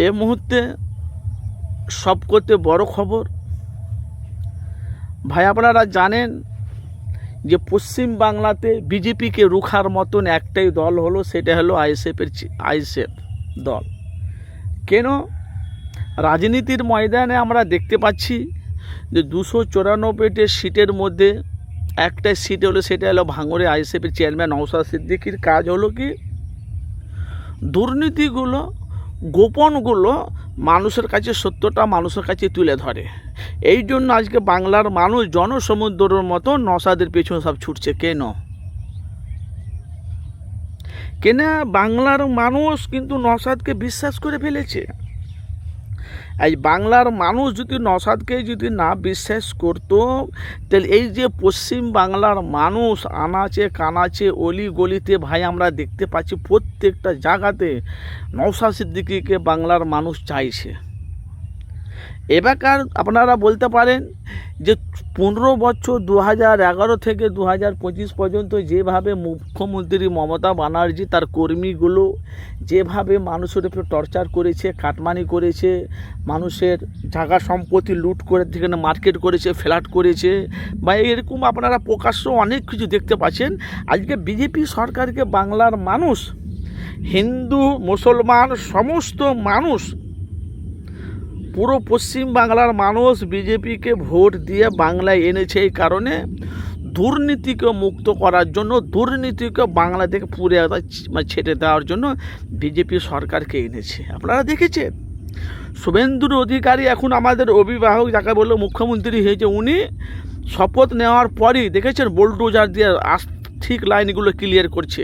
এ মুহূর্তে সবকথে বড় খবর ভাই, আপনারা জানেন যে পশ্চিম বাংলাতে বিজেপিকে রুখার মতন একটাই দল হলো, সেটা হলো আইএসএফ দল। কেন? রাজনীতির ময়দানে আমরা দেখতে পাচ্ছি যে 294টি সিটের মধ্যে একটা সিট হলো, সেটা হলো ভাঙড়ে আইএসএফের চেয়ারম্যান নওশাদ সিদ্দিকীর কাজ হলো কি, দুর্নীতিগুলো গোপনগুলো মানুষের কাছে, সত্যটা মানুষের কাছে তুলে ধরে। এই জন্য আজকে বাংলার মানুষ জনসমুদ্রের মতো নওশাদের পেছনে সব ছুটছে। কেন বাংলার মানুষ কিন্তু নওশাদকে বিশ্বাস করে ফেলেছে। এই বাংলার মানুষ যদি নওশাদকে যদি না বিশ্বাস করতো, তাহলে এই যে পশ্চিম বাংলার মানুষ আনাচে কানাচে অলি গলিতে ভাই আমরা দেখতে পাচ্ছি প্রত্যেকটা জায়গাতে নওশাদ সিদ্দিকীকে বাংলার মানুষ চাইছে। এবারকার আপনারা বলতে পারেন যে 15 বছর 2011 থেকে 2025 পর্যন্ত যেভাবে মুখ্যমন্ত্রী মমতা ব্যানার্জি তার কর্মীগুলো যেভাবে মানুষের উপর টর্চার করেছে, কাটমানি করেছে, মানুষের জায়গা সম্পত্তি লুট করে সেখানে মার্কেট করেছে, ফ্ল্যাট করেছে, বা এরকম আপনারা প্রকাশ্য অনেক কিছু দেখতে পাচ্ছেন। আজকে বিজেপি সরকারকে বাংলার মানুষ, হিন্দু মুসলমান সমস্ত মানুষ, পুরো পশ্চিম বাংলার মানুষ বিজেপিকে ভোট দিয়ে বাংলায় এনেছে। এই কারণে দুর্নীতিকে মুক্ত করার জন্য, দুর্নীতিকে বাংলা থেকে পুরে ছেটে দেওয়ার জন্য বিজেপি সরকারকে এনেছে। আপনারা দেখেছেন শুভেন্দু অধিকারী এখন আমাদের অভিভাবক, যাকে বললো মুখ্যমন্ত্রী হয়েছে, উনি শপথ নেওয়ার পরই দেখেছেন বোলডোজার দিয়ে ঠিক লাইনগুলো ক্লিয়ার করছে।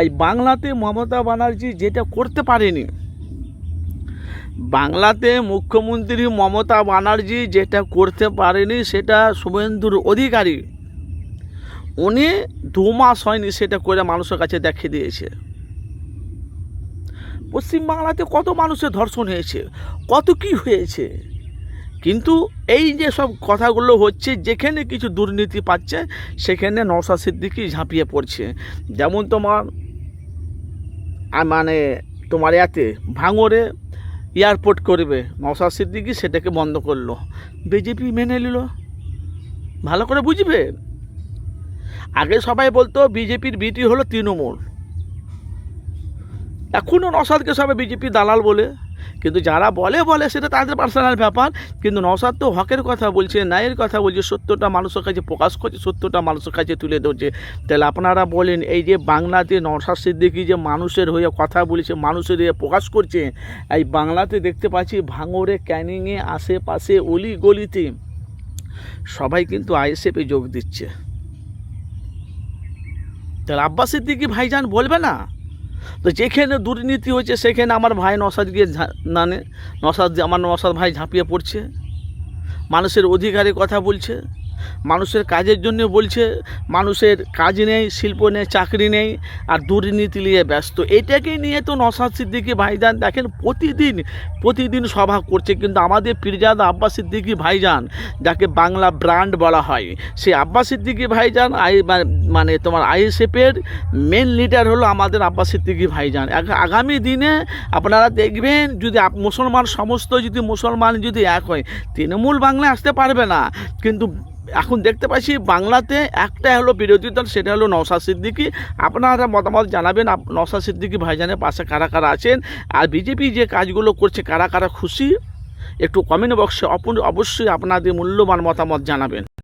এই বাংলাতে মমতা ব্যানার্জি যেটা করতে পারেনি, বাংলাতে মুখ্যমন্ত্রী মমতা ব্যানার্জি যেটা করতে পারেনি, সেটা শুভেন্দুর অধিকারী উনি 2 মাস হয়নি সেটা করে মানুষের কাছে দেখিয়ে দিয়েছে। পশ্চিমবাংলাতে কত মানুষের ধর্ষণ হয়েছে, কত কি হয়েছে, কিন্তু এই যে সব কথাগুলো হচ্ছে, যেখানে কিছু দুর্নীতি পাচ্ছে সেখানে নওশাদ সিদ্দিকী ঝাঁপিয়ে পড়ছে। যেমন তোমার এতে ভাঙড়ে এয়ারপোর্ট করবে নওশাদ সিদ্দিকী, সেটাকে বন্ধ করলো, বিজেপি মেনে নিল। ভালো করে বুঝবে, আগে সবাই বলতো বিজেপির বিটি হলো তৃণমূল, এখনও নওশাদকে সবাই বিজেপি দালাল বলে, কিন্তু যারা বলে সেটা তাদের পার্সোনাল ব্যাপার। কিন্তু নওশাদ তো হকের কথা বলছে, ন্যায়ের কথা বলছে, সত্যটা মানুষের কাছে প্রকাশ করছে, সত্যটা মানুষের কাছে তুলে ধরছে। তাহলে আপনারা বলেন, এই যে বাংলাতে নওশাদ সিদ্দিকী যে মানুষের হয়ে কথা বলেছে, মানুষের হয়ে প্রকাশ করছে, এই বাংলাতে দেখতে পাচ্ছি ভাঙড়ে, ক্যানিংয়ে, আশেপাশে অলি গলিতে সবাই কিন্তু আইএসএফে যোগ দিচ্ছে। তাহলে আব্বাস সিদ্দিকী ভাইজান বলবে না? তো যেখানে দুর্নীতি হচ্ছে সেখানে আমার ভাই নওশাদ গিয়ে নওশাদ ভাই ঝাঁপিয়ে পড়ছে, মানুষের অধিকারের কথা বলছে, মানুষের কাজের জন্য বলছে, মানুষের কাজ নেই, শিল্প নেই, চাকরি নেই, আর দুর্নীতি নিয়ে ব্যস্ত। এটাকে নিয়ে তো নওশাদ সিদ্দিকী ভাইজান দেখেন প্রতিদিন সভা করছে। কিন্তু আমাদের পীরজাদা আব্বাস সিদ্দিকী ভাইজান, যাকে বাংলা ব্র্যান্ড বলা হয়, সেই আব্বাস সিদ্দিকী ভাইজান তোমার আইএসএফের মেন লিডার হলো আমাদের আব্বাস সিদ্দিকী ভাইজান। আগামী দিনে আপনারা দেখবেন, যদি সমস্ত মুসলমান যদি এক হয়, তৃণমূল বাংলায় আসতে পারবে না। কিন্তু এখন দেখতে পাচ্ছি বাংলাতে একটা হলো বিরোধী দল, সেটা হলো নওশাদ সিদ্দিকী। আপনারা মতামত জানাবেন নওশাদ সিদ্দিকী ভাইজানের পাশে কারা কারা আছেন, আর বিজেপি যে কাজগুলো করছে কারা কারা খুশি, একটু কমেন্ট বক্সে অবশ্যই আপনাদের মূল্যবান মতামত জানাবেন।